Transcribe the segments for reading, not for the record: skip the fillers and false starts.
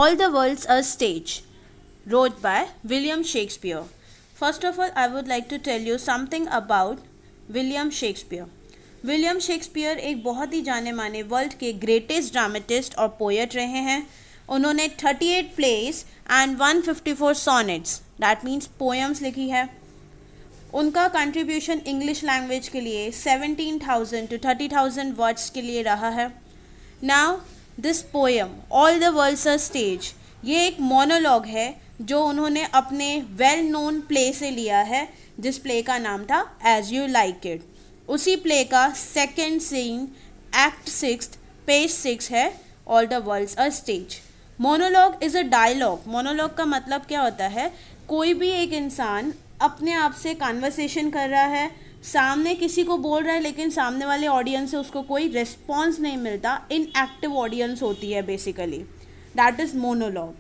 All the World's a Stage, wrote by William Shakespeare. First of all, I would like to tell you something about William Shakespeare. William Shakespeare एक बहुत ही जाने माने world के greatest dramatist और poet रहे हैं. उन्होंने 38 place and 154 sonnets that means poems लिखी है. उनका कंट्रीब्यूशन इंग्लिश लैंग्वेज के लिए 17,000 to 30,000 वर्ड्स के लिए रहा है. Now this poem all the world's a stage, ये एक मोनोलॉग है जो उन्होंने अपने वेल नोन प्ले से लिया है, जिस प्ले का नाम था एज यू लाइक इट. उसी प्ले का सेकेंड सीन एक्ट 6 पेज 6 है all the world's a stage. Monologue is a dialogue. Monologue का मतलब क्या होता है? कोई भी एक इंसान अपने आप से कन्वर्सेशन कर रहा है, सामने किसी को बोल रहा है लेकिन सामने वाले ऑडियंस से उसको कोई रिस्पॉन्स नहीं मिलता. इनएक्टिव ऑडियंस होती है बेसिकली, दैट इज़ मोनोलॉग.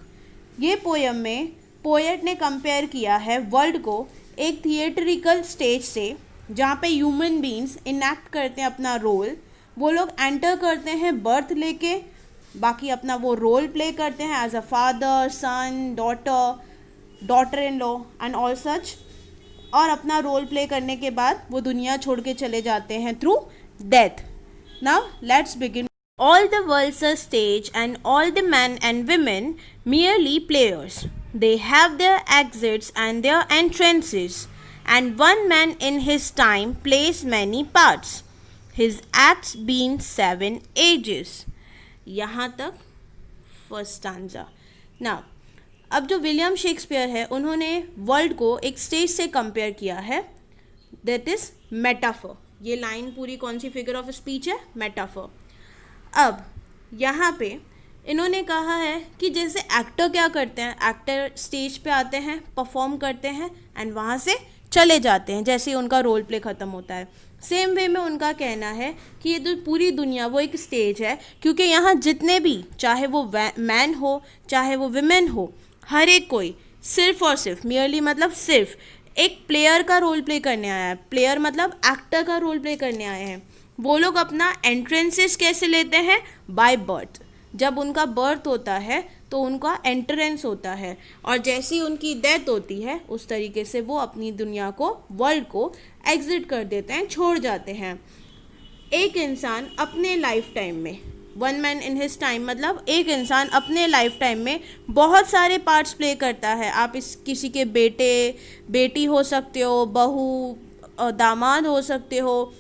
ये पोएम में पोएट ने कंपेयर किया है वर्ल्ड को एक थिएट्रिकल स्टेज से, जहाँ पे ह्यूमन बीइंग्स इनएक्ट करते हैं अपना रोल. वो लोग एंटर करते हैं बर्थ लेके, बाकी अपना वो रोल प्ले करते हैं as a father, son, daughter in law and all such. और अपना रोल प्ले करने के बाद वो दुनिया छोड़ के चले जाते हैं through death. Now let's begin. All the world's a stage and all the men and women merely players. They have their exits and their entrances, and one man in his time plays many parts, his acts being 7 ages. यहाँ तक first stanza. Now, अब जो William Shakespeare है उन्होंने world को एक stage से compare किया है, दैट इज़ मेटाफर. ये लाइन पूरी कौन सी फिगर ऑफ स्पीच है? मेटाफर. अब यहाँ पे इन्होंने कहा है कि जैसे एक्टर क्या करते हैं, एक्टर स्टेज पे आते हैं, परफॉर्म करते हैं एंड वहाँ से चले जाते हैं जैसे ही उनका रोल प्ले ख़त्म होता है. सेम वे में उनका कहना है कि ये तो पूरी दुनिया वो एक स्टेज है, क्योंकि यहाँ जितने भी, चाहे वो मैन हो चाहे वो विमेन हो, हर एक कोई सिर्फ और सिर्फ, मियरली मतलब सिर्फ एक प्लेयर का रोल प्ले करने आया है. प्लेयर मतलब एक्टर का रोल प्ले करने आए हैं. वो लोग अपना एंट्रेंसेस कैसे लेते हैं? By birth. जब उनका बर्थ होता है तो उनका एंट्रेंस होता है, और जैसी उनकी डेथ होती है उस तरीके से वो अपनी दुनिया को, वर्ल्ड को एग्जिट कर देते हैं, छोड़ जाते हैं. एक इंसान अपने लाइफ टाइम में, one man in his time मतलब एक इंसान अपने लाइफ टाइम में बहुत सारे पार्ट्स प्ले करता है. आप इस किसी के बेटी हो सकते हो, बहू, दामाद हो सकते हो,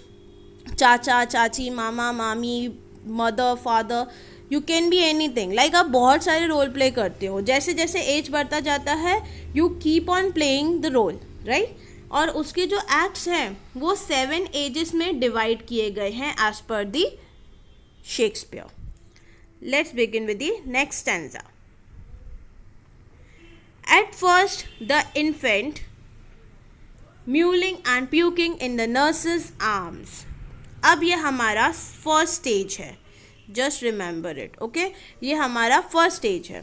चाचा चाची, मामा मामी, mother father, you can be anything. Like आप बहुत सारे रोल प्ले करते हो. जैसे जैसे एज बढ़ता जाता है you keep on playing the role, right. और उसके जो एक्ट्स हैं वो 7 एजेस में डिवाइड किए गए हैं as per the Shakespeare. Let's begin with the next stanza. At first the infant mewling and puking in the nurse's arms. अब ये हमारा फर्स्ट स्टेज है, जस्ट रिमेंबर इट, ओके. ये हमारा फर्स्ट स्टेज है.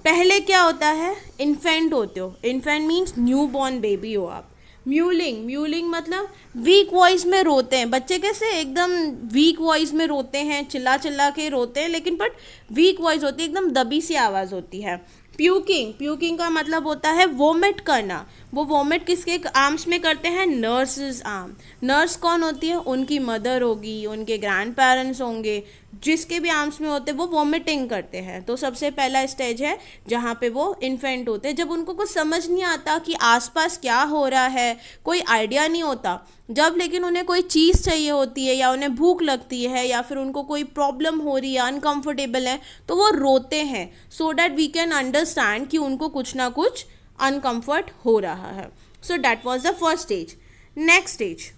पहले क्या होता है? इन्फेंट होते हो. Infant means new born baby हो आप. म्यूलिंग मतलब वीक वॉइस में रोते हैं बच्चे. कैसे? एकदम वीक वॉइस में रोते हैं, चिल्ला चिल्ला के रोते हैं, लेकिन बट वीक वॉइस होती है, एकदम दबी सी आवाज़ होती है. प्यूकिंग का मतलब होता है वोमिट करना. वो वोमिट किसके आर्म्स में करते हैं? Nurses arm. नर्स कौन होती है? उनकी मदर होगी, उनके ग्रैंड पेरेंट्स होंगे, जिसके भी आर्म्स में होते हैं वो वोमिटिंग करते हैं. तो सबसे पहला स्टेज है जहाँ पे वो इन्फेंट होते हैं, जब उनको कुछ समझ नहीं आता कि आसपास क्या हो रहा है, कोई आइडिया नहीं होता. जब लेकिन उन्हें कोई चीज़ चाहिए होती है, या उन्हें भूख लगती है, या फिर उनको कोई प्रॉब्लम हो रही है, अनकंफर्टेबल है, तो वो रोते हैं, so that we can understand कि उनको कुछ ना कुछ अनकम्फर्ट हो रहा है. So that was the first stage. Next stage,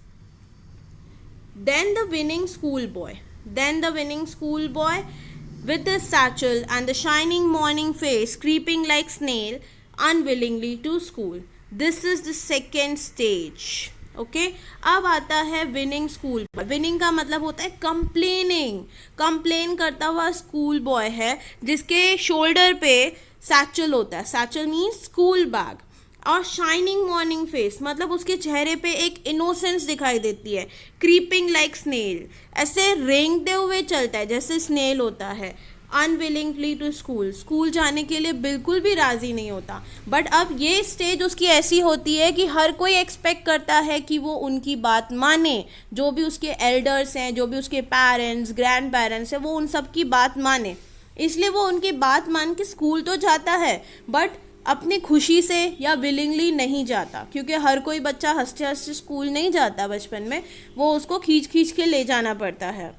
then the whining school boy with the satchel and the shining morning face creeping like snail unwillingly to school. This is the second stage. Okay. अब आता है winning school boy. Winning का मतलब होता है complain करता हुआ school boy है, जिसके शोल्डर पे सैचल होता है. Satchel means school bag. और शाइनिंग मॉर्निंग फेस मतलब उसके चेहरे पे एक इनोसेंस दिखाई देती है. क्रीपिंग लाइक स्नेल, ऐसे रेंगते हुए चलता है जैसे स्नेल होता है. अनविलिंगली टू स्कूल, स्कूल जाने के लिए बिल्कुल भी राज़ी नहीं होता। बट अब ये स्टेज उसकी ऐसी होती है कि हर कोई एक्सपेक्ट करता है कि वो उनकी बात माने, जो भी उसके एल्डर्स हैं, जो भी उसके पेरेंट्स ग्रैंड पेरेंट्स हैं, वो उन सब की बात माने। इसलिए वो उनकी बात मान के स्कूल तो जाता है, बट अपनी खुशी से या विलिंगली नहीं जाता, क्योंकि हर कोई बच्चा हंसते हंसते स्कूल नहीं जाता बचपन में, वो उसको खींच खींच के ले जाना पड़ता है।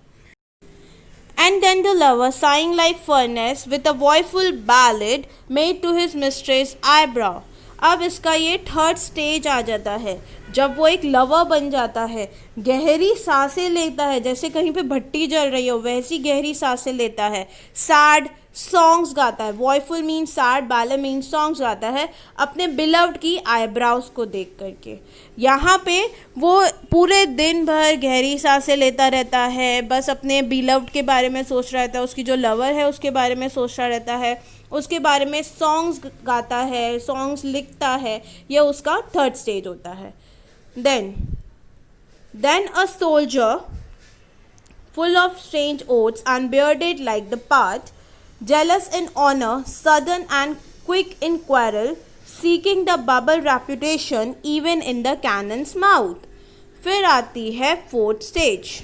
And then the lover, sighing like furnace, with a voiceful ballad made to his mistress eyebrow. अब इसका ये थर्ड स्टेज आ जाता है, जब वो एक लवर बन जाता है, गहरी सांसें लेता है, जैसे कहीं पे भट्टी जल रही हो वैसी गहरी सांसें लेता है, सैड सॉन्ग्स गाता है, woeful mean sad, ballad mean songs गाता है अपने बिलव्ड की आईब्राउज को देख करके। यहाँ पे वो पूरे दिन भर गहरी सांसें लेता रहता है, बस अपने बिलव्ड के बारे में सोच रहा रहता है, उसकी जो लवर है उसके बारे में सोच रहा रहता है, उसके बारे में सॉन्ग्स गाता है, सॉन्ग्स लिखता है। ये उसका थर्ड स्टेज होता है। Then a soldier full of strange oaths and bearded like the path, jealous in honor, sudden and quick in quarrel, seeking the bubble reputation even in the cannon's mouth. फिर आती है fourth stage.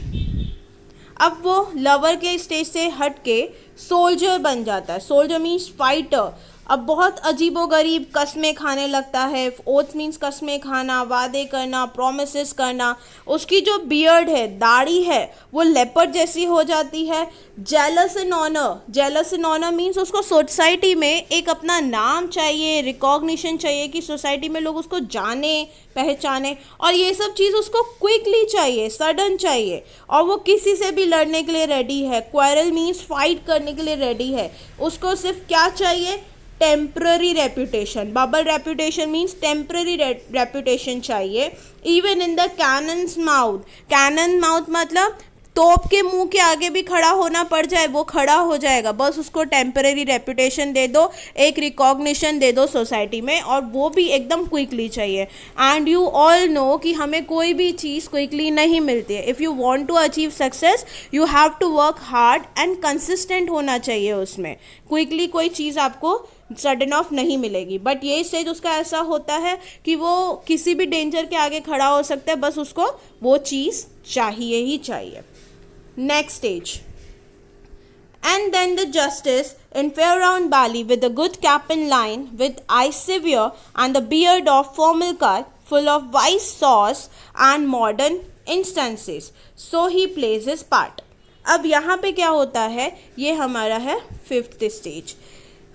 अब वो lover के stage से हट के soldier बन जाता है। Soldier means fighter. अब बहुत अजीबोगरीब कस्में खाने लगता है। ओथ मीन्स कस्में खाना, वादे करना, प्रोमिसेस करना। उसकी जो बियर्ड है, दाढ़ी है, वो लेपर्ड जैसी हो जाती है। Jealous in honour, jealous in honour means उसको सोसाइटी में एक अपना नाम चाहिए, रिकॉग्निशन चाहिए कि सोसाइटी में लोग उसको जाने पहचाने, और ये सब चीज़ उसको क्विकली चाहिए, सडन चाहिए, और वो किसी से भी लड़ने के लिए रेडी है। क्वेरल मीन्स फाइट करने के लिए रेडी है। उसको सिर्फ क्या चाहिए? Temporary reputation. Bubble reputation means temporary reputation चाहिए। Even in the cannon's mouth, cannon mouth मतलब तोप के मुंह के आगे भी खड़ा होना पड़ जाए वो खड़ा हो जाएगा, बस उसको टेम्पररी रेपुटेशन दे दो, एक रिकॉग्निशन दे दो सोसाइटी में, और वो भी एकदम क्विकली चाहिए। एंड यू ऑल नो कि हमें कोई भी चीज़ क्विकली नहीं मिलती है। If you want to achieve success you have to work hard and consistent होना चाहिए उसमें। क्विकली कोई चीज़ आपको सडन ऑफ नहीं मिलेगी। बट ये स्टेज उसका ऐसा होता है कि वो किसी भी डेंजर के आगे खड़ा हो सकता है, बस उसको वो चीज़ चाहिए ही चाहिए। Next stage. And then the justice in fair round Bali with a good cap in line, with eyes severe and the beard of formal cut, full of wise sauce and modern instances. So he plays his part. अब यहाँ पे क्या होता है, ये हमारा है fifth stage.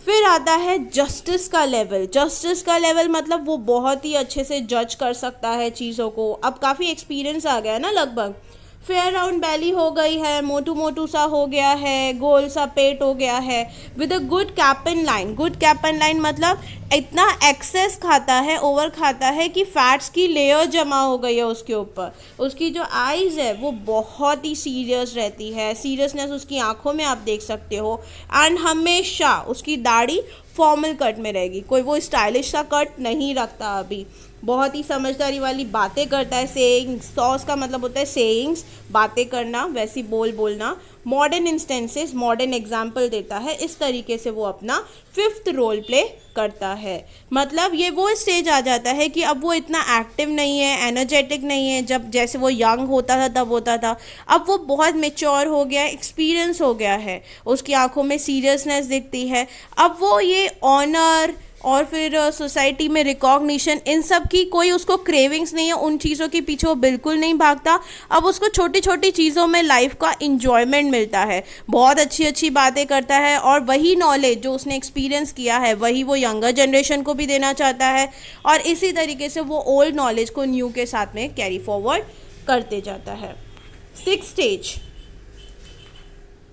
फिर आता है जस्टिस का लेवल। जस्टिस का लेवल मतलब वो बहुत ही अच्छे से जज कर सकता है चीज़ों को। अब काफ़ी एक्सपीरियंस आ गया है ना, लगभग फेयर राउंड बैली हो गई है, मोटू मोटू सा हो गया है, गोल सा पेट हो गया है, with a good cap in line. Good cap in line मतलब इतना एक्सेस खाता है, ओवर खाता है कि फैट्स की लेयर जमा हो गई है उसके ऊपर। उसकी जो आईज है वो बहुत ही सीरियस रहती है, सीरियसनेस उसकी आंखों में आप देख सकते हो। एंड हमेशा उसकी दाढ़ी फॉर्मल कट में रहेगी, कोई वो स्टाइलिश सा कट नहीं रखता अभी। बहुत ही समझदारी वाली बातें करता है। सेइंग्स, सॉस का मतलब होता है सेइंग्स, बातें करना, वैसी बोलना। मॉडर्न इंस्टेंसेस, मॉडर्न एग्जाम्पल देता है। इस तरीके से वो अपना फिफ्थ रोल प्ले करता है। मतलब ये वो स्टेज आ जाता है कि अब वो इतना एक्टिव नहीं है, एनर्जेटिक नहीं है, जब जैसे वो यंग होता था तब होता था। अब वो बहुत मेच्योर हो गया है, एक्सपीरियंस हो गया है, उसकी आंखों में सीरियसनेस दिखती है। अब वो ये ऑनर और फिर सोसाइटी में रिकॉग्निशन, इन सब की कोई उसको क्रेविंग्स नहीं है, उन चीज़ों के पीछे वो बिल्कुल नहीं भागता। अब उसको छोटी छोटी चीज़ों में लाइफ का इंजॉयमेंट मिलता है, बहुत अच्छी अच्छी बातें करता है, और वही नॉलेज जो उसने एक्सपीरियंस किया है वही वो यंगर जनरेशन को भी देना चाहता है, और इसी तरीके से वो ओल्ड नॉलेज को न्यू के साथ में कैरी फॉरवर्ड करते जाता है।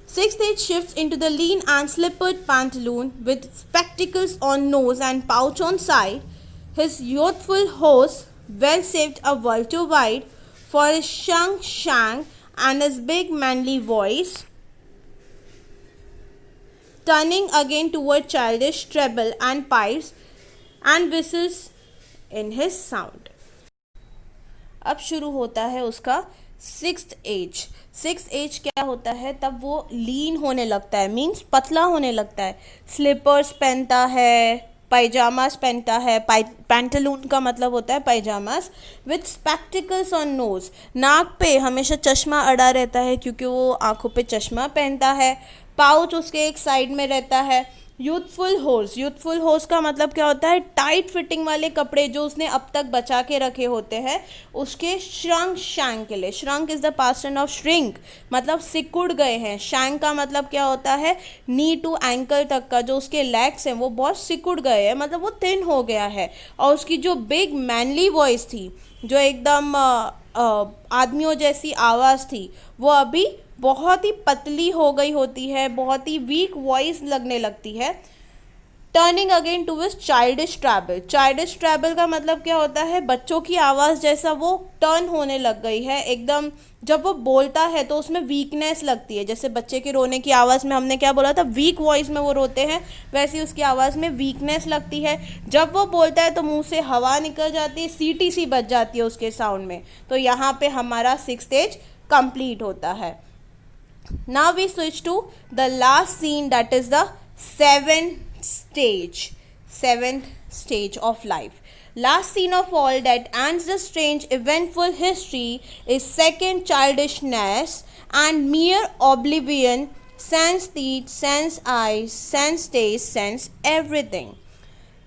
Sixth stage shifts into the lean and slippered pantaloon with spectacles on nose and pouch on side. His youthful horse, well saved a vulture wide, for his shang and his big manly voice, turning again toward childish treble and pipes and whistles in his sound. अब शुरू होता है उसका sixth as क्या होता है, तब वो लीन होने लगता है, मीन्स पतला होने लगता है, स्लीपर्स पहनता है, पायजामास पहनता है, पैंटलून का मतलब होता है पायजामास, विथ स्पेक्टिकल्स ऑन नोज, नाक पे हमेशा चश्मा अड़ा रहता है क्योंकि वो आंखों पे चश्मा पहनता है, पाउच उसके एक साइड में रहता है। यूथफुल होर्स का मतलब क्या होता है, टाइट फिटिंग वाले कपड़े जो उसने अब तक बचा के रखे होते हैं उसके श्रंक शैंक के लिए, shrunk is the past tense of shrink, मतलब सिकुड़ गए हैं। शैंक का मतलब क्या होता है, नी टू एंकल तक का जो उसके लेग्स हैं वो बहुत सिकुड़ गए हैं, मतलब वो थिन हो गया है। और उसकी जो बिग मैनली वॉइस थी, जो एकदम आदमियों जैसी आवाज़ थी, वो अभी बहुत ही पतली हो गई होती है, बहुत ही वीक वॉइस लगने लगती है। Turning again to his childish treble का मतलब क्या होता है, बच्चों की आवाज़ जैसा वो टर्न होने लग गई है एकदम। जब वो बोलता है तो उसमें वीकनेस लगती है, जैसे बच्चे के रोने की आवाज़ में हमने क्या बोला था, वीक वॉइस में वो रोते हैं, वैसे उसकी आवाज़ में वीकनेस लगती है। जब वो बोलता है तो मुंह से हवा निकल जाती है, सीटी सी बज जाती है उसके साउंड में। तो यहाँ पे हमारा सिक्स्थ एज कंप्लीट होता है। Now we switch to the last scene, that is the seventh stage of life. Last scene of all that ends the strange eventful history is second childishness and mere oblivion, sense teeth, sense eyes, sense taste, sense everything.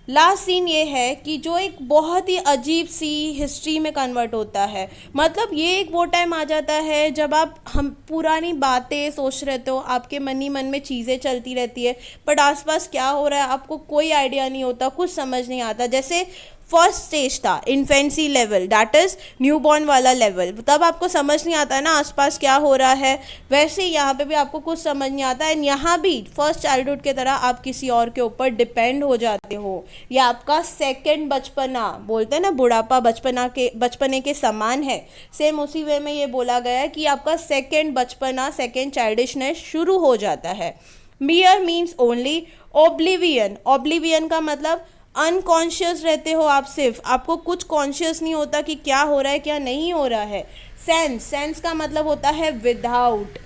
Last scene ये है कि जो एक बहुत ही अजीब सी history में convert होता है, मतलब ये एक वो टाइम आ जाता है जब आप हम पुरानी बातें सोच रहे हो, आपके मन ही मन में चीज़ें चलती रहती है, बट आसपास क्या हो रहा है आपको कोई आइडिया नहीं होता, कुछ समझ नहीं आता। जैसे फर्स्ट स्टेज था infancy level, that is newborn वाला लेवल, तब आपको समझ नहीं आता है ना आसपास क्या हो रहा है, वैसे यहाँ पे भी आपको कुछ समझ नहीं आता। एंड यहाँ भी फर्स्ट चाइल्डहुड की तरह आप किसी और के ऊपर डिपेंड हो जाते हो। यह आपका सेकंड बचपना, बोलते हैं ना बुढ़ापा बचपने के समान है, सेम उसी वे में ये बोला गया है कि आपका सेकंड बचपना, सेकंड चाइल्डिशनेस शुरू हो जाता है। मियर मीन्स ओनली, ओब्लिवियन का मतलब अनकॉन्शियस रहते हो आप, सिर्फ आपको कुछ कॉन्शियस नहीं होता कि क्या हो रहा है क्या नहीं हो रहा है। सेंस का मतलब होता है विदाउट,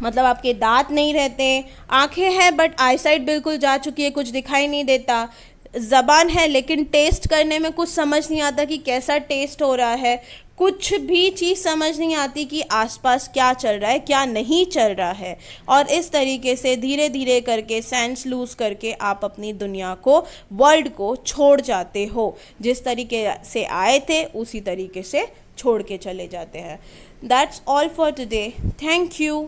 मतलब आपके दांत नहीं रहते, आंखें हैं बट आईसाइट बिल्कुल जा चुकी है, कुछ दिखाई नहीं देता, ज़बान है लेकिन टेस्ट करने में कुछ समझ नहीं आता कि कैसा टेस्ट हो रहा है, कुछ भी चीज़ समझ नहीं आती कि आसपास क्या चल रहा है क्या नहीं चल रहा है। और इस तरीके से धीरे धीरे करके सेंस लूज़ करके आप अपनी दुनिया को, वर्ल्ड को छोड़ जाते हो, जिस तरीके से आए थे उसी तरीके से छोड़ के चले जाते हैं। That's all for today, thank you.